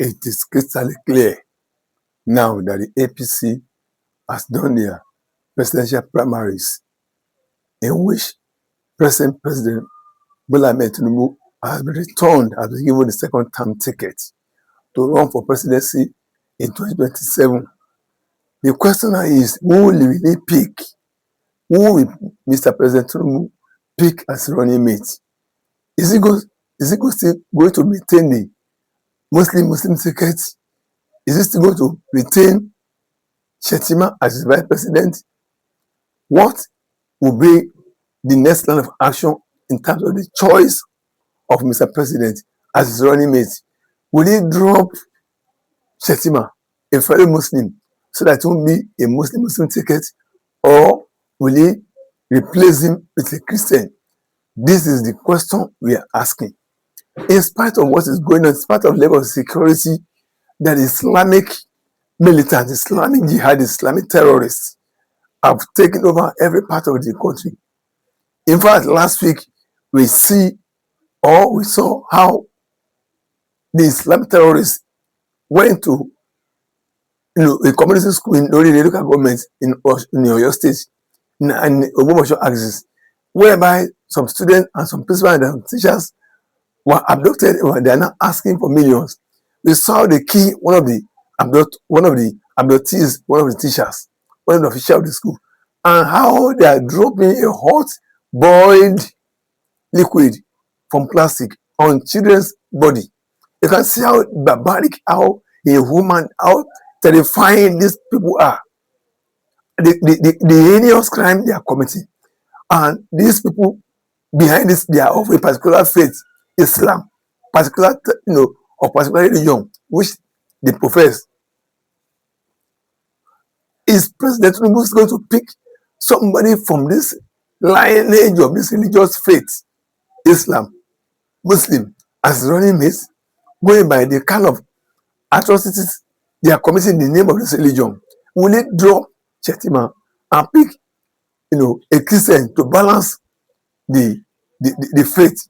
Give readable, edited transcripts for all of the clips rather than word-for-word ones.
it is crystal clear now that the APC has done their presidential primaries, in which present President Bola Ahmed Tinubu has been returned, has been given the second term ticket to run for presidency in 2027. The question now is, who will he pick? Who will Mr. President Tinubu pick as running mate? Is he still going to maintain the Muslim ticket? Is he still going to retain Shettima as his vice president? What will be the next line of action in terms of the choice of Mr. President as his running mate? Will he drop Shettima, a fellow Muslim, so that it won't be a Muslim ticket, or will he replace him with a Christian? This is the question we are asking. In spite of what is going on, in spite of level of security that Islamic militants, Islamic jihad, Islamic terrorists have taken over every part of the country. In fact, last week we saw how the Islamic terrorists went to a community school in the local government in Oyo State and Ogbomoso axis, whereby some students and some principals and teachers were abducted. They are now asking for millions. We saw the key, one of the abductees, one of the teachers, one of the officials of the school, and how they are dropping a hot boiled liquid from plastic on children's body. You can see how barbaric, how inhuman, how terrifying these people are. The heinous crime they are committing. And these people behind this, they are of a particular faith, Islam, particular, or particular religion, which they profess. Is President Tinubu going to pick somebody from this lineage of this religious faith, Islam, Muslim, as running mates, going by the kind of atrocities they are committing in the name of this religion? Will it drop Shettima and pick, a Christian to balance the faith,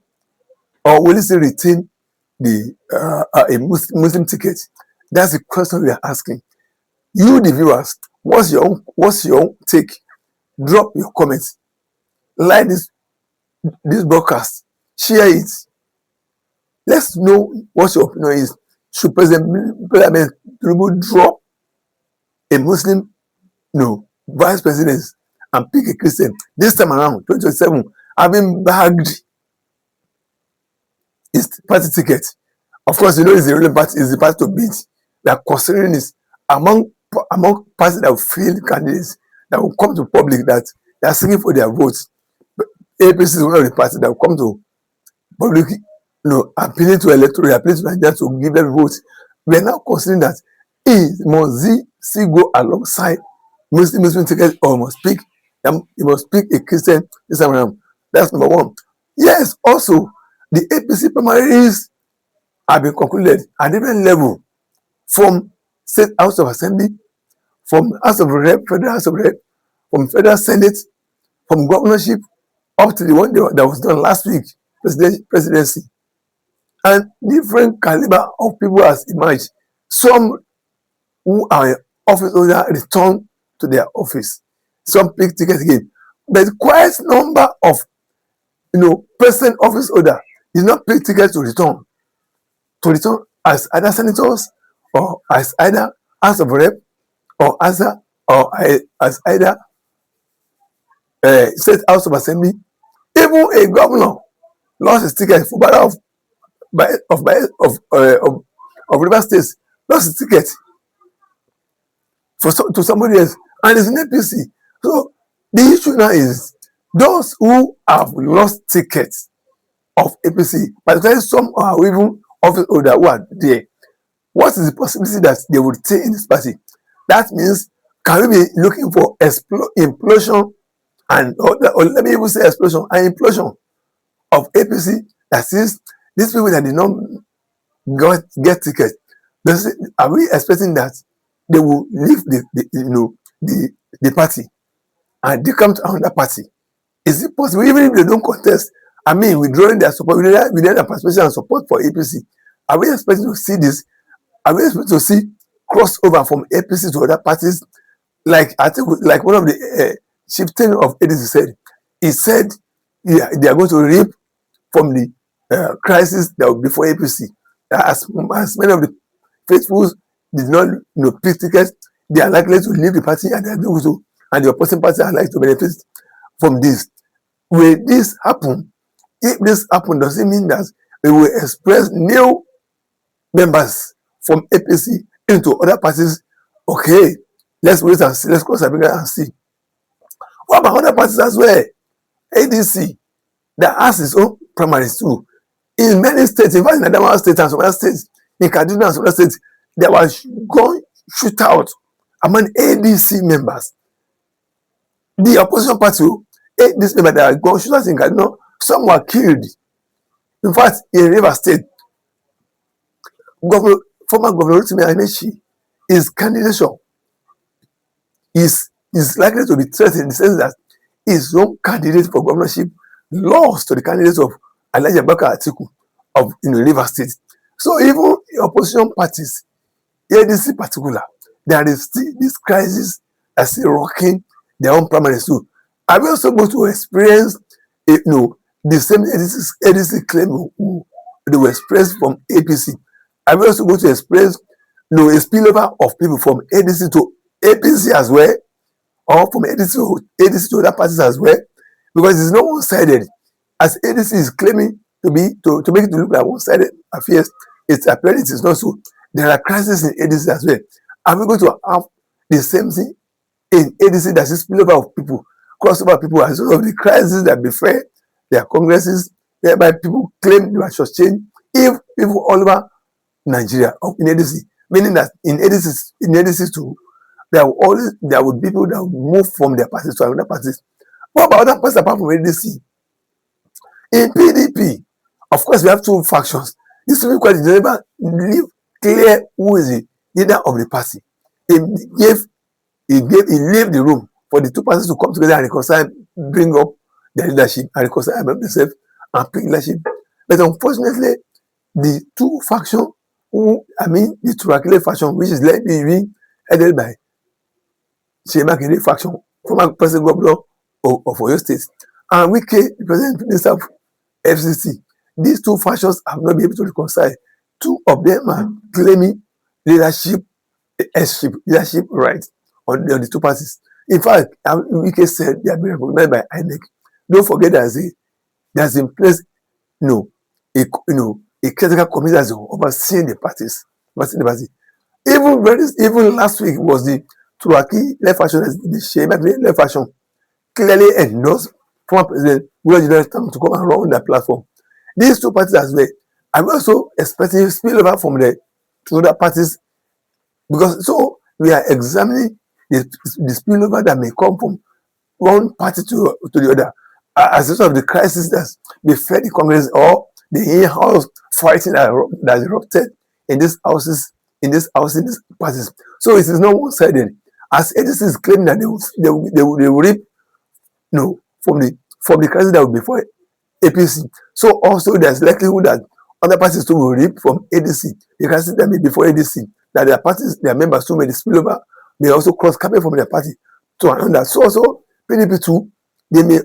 or will it still retain a Muslim ticket? That's the question we are asking. You, the viewers, what's your own take? Drop your comments, like this broadcast, share it. Let's know what your opinion is. Should President Tinubu drop a Muslim vice president and pick a Christian this time around, 2027, having bagged his party ticket? Of course, it's the ruling party, is the party to beat. We are considering this among parties that will fail candidates that will come to public that they are seeking for their votes. But APC is one of the parties that will come to public, appealing to electorate, appealing to Nigerians to give them votes. We are now considering that must still go alongside Muslim ticket, or must pick a Christian this time around. That's number one. Yes, also the APC primaries have been concluded at different level, from State House of Assembly, from House of Rep, Federal House of Rep, from Federal Senate, from governorship, up to the one that was done last week, presidency. And different caliber of people has emerged. Some who are office holders return to their office. Some pick tickets again. But quite number of present office holder did not pick tickets to return as either senators, or as either House of Rep, or as either State House of Assembly. Even a governor lost his ticket for matter of River State, lost his ticket to somebody else, and it's an APC. So the issue now is those who have lost tickets of APC, particularly some are even office holders who are there. What is the possibility that they would stay in this party? That means, can we be looking for implosion or let me even say explosion and implosion of APC? That is, these people that did not get tickets, are we expecting that they will leave the party and they come to another party? Is it possible? Even if they don't contest, withdrawing their support, withdrawing their participation and support for APC, are we expecting to see this? Are we able to see crossover from APC to other parties? Like I think, like one of the chieftain of ADC said, he said, yeah, they are going to reap from the crisis that will be for APC. As many of the faithful did not pick tickets, they are likely to leave the party and they are going to, and the opposing party are likely to benefit from this. Will this happen? If this happen, does it mean that it will express new members from APC into other parties? Okay, let's wait and see. Let's cross our fingers and see. What about other parties as well? ADC that has its own primaries too. In many states, in fact, in Adamawa state and some other states, in Kaduna and some other states, there was gun shootout among ADC members. The opposition party, ADC members that are gun shootouts in Kaduna, some were killed. In fact, in Rivers State, former Governor Rotimi Amaechi, his candidature is likely to be threatened in the sense that his own candidate for governorship lost to the candidate of Alhaji Abubakar Atiku of Rivers State. So even opposition parties, ADC particular, there is still this crisis that's still rocking their own primaries too. Are we also going to experience the same ADC claim they were expressed from APC? Are we also going to experience a spillover of people from ADC to APC as well, or from ADC to other parties as well? Because it's not one-sided. As ADC is claiming to make it look like one-sided affairs, it's apparent it is not so. There are crises in ADC as well. Are we going to have the same thing in ADC, that is spillover of people, crossover people as well of the crises that befell their congresses, whereby people claim they were shortchanged if people all over Nigeria in ADC, meaning that in ADC too, there would be people that would move from their parties to another parties. What about other parties apart from ADC? In PDP, of course, we have two factions. This Supreme Court did never leave clear who is the leader of the party. He left the room for the two parties to come together and reconcile, bring up their leadership and reconcile among themselves and pick leadership. But unfortunately, the two factions, the Turakile faction, which is led being headed by Seyi Makinde faction, former president governor of Oyo State, and Wike, the president minister of FCC, these two factions have not been able to reconcile. Two of them are claiming leadership rights on the two parties. In fact, Wike said they have been recognized by INEC. Don't forget that there's in place a critical committee that's overseeing the parties. Even last week was the Turaki left faction, the Seyi Makinde left faction, clearly endorsed former President Goodluck Jonathan to come and run that platform. These two parties as well, I'm also expecting spillover from the other parties, because so we are examining the spillover that may come from one party to the other as a result of the crisis that's befell the Congress or the in-house fighting that erupted in these parties. So it is not one-sided. As agencies is claiming that they will reap from the crisis that will be for APC. So also there's likelihood that other parties too will reap from ADC. The crisis that may be for ADC, that their members too may spillover, may also cross carpet from their party to another. So also PDP too,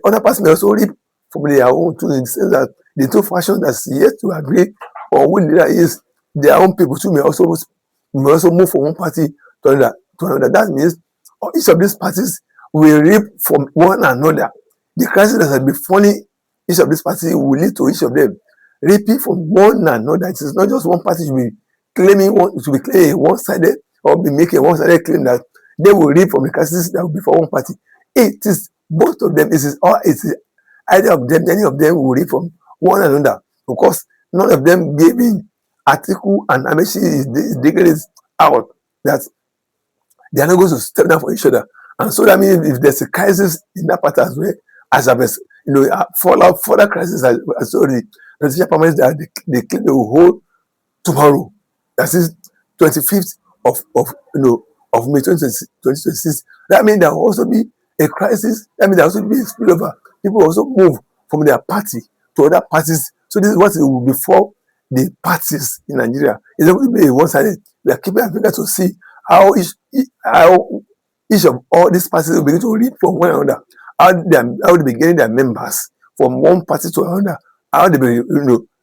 other parties may also reap from their own too, in the sense that the two factions that's yet to agree on who leader is, their own people too may also move from one party to another. That means each of these parties will reap from one another. The crisis that has been falling each of these parties will lead to each of them reaping from one another. It is not just one party to be claiming one-sided or be making a one-sided claim that they will reap from the crisis that will be for one party. It is both of them. It is either of them, any of them will reap from one another, because none of them gave in. Atiku and Amaechi is declaring out that they are not going to step down for each other. And so that means if there's a crisis in that part as well, as fallout further crisis, as so the presidential primaries that they claim they will hold tomorrow, that is 25th of May 2026. That means there will also be a crisis. That means there will also be a spillover. People will also move from their party to other parties. So this is what it will be for the parties in Nigeria. It's not going to be a one-sided. We are keeping our fingers to see how each of all these parties will begin to read from one another. How they be getting their members from one party to another. How they be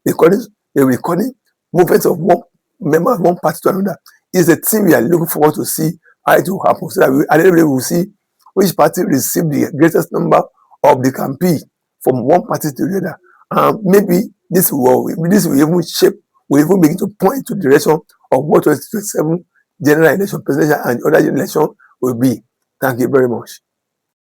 recording movements of one member of one party to another. Is the thing we are looking forward to see how it will happen. So that at the end of the day, we will see which party received the greatest number of the campaign from one party to the other. Maybe this will even shape, will even begin to point to the direction of what 2027 general election, presidential and other election will be. Thank you very much.